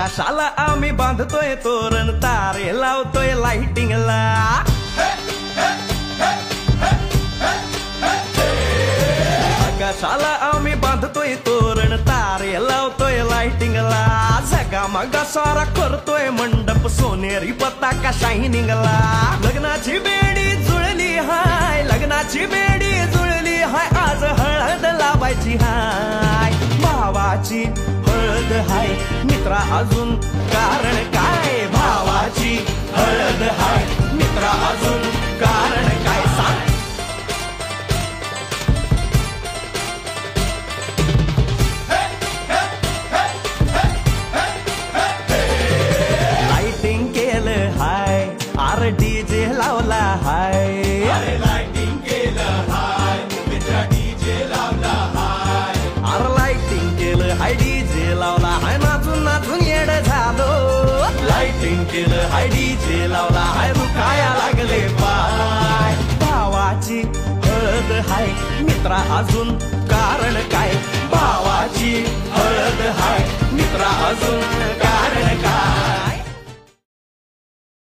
आकाशाला आम्ही बांधतोय तोरण, तारे लावतोय लाइटिंगला. आकाशाला आम्ही बांधतोय तोरण, तारे लावतोय लाइटिंगला. झगामगा सारा करतोय मंडप, सोनेरी पताका शायनिंगला. लग्नाची बेडी जुळली हाय, लग्नाची बेडी जुळली हाय, आज हळद लावायची हाय. भावाची हळद हाय मित्रा, अजून कारण काय? भावाची हळद हाय मित्रा, अजून कारण काय? सांग. लाइटिंग केलं हाय, आर डीजे लावला हाय. अरे लाइटिंग केलं हाय मित्रा, डीजे लावला हाय. आर लाइटिंग केलं हाय, डीजे लावला हाय, नाचून नाचून येड झालो. लाइटिंग केलं हाय, डीजे लावला हाय, दुखाया लागले पाय. भावाची हळद हाय मित्रा, अजून कारण काय? भावाची हळद हाय मित्रा, अजून कारण काय?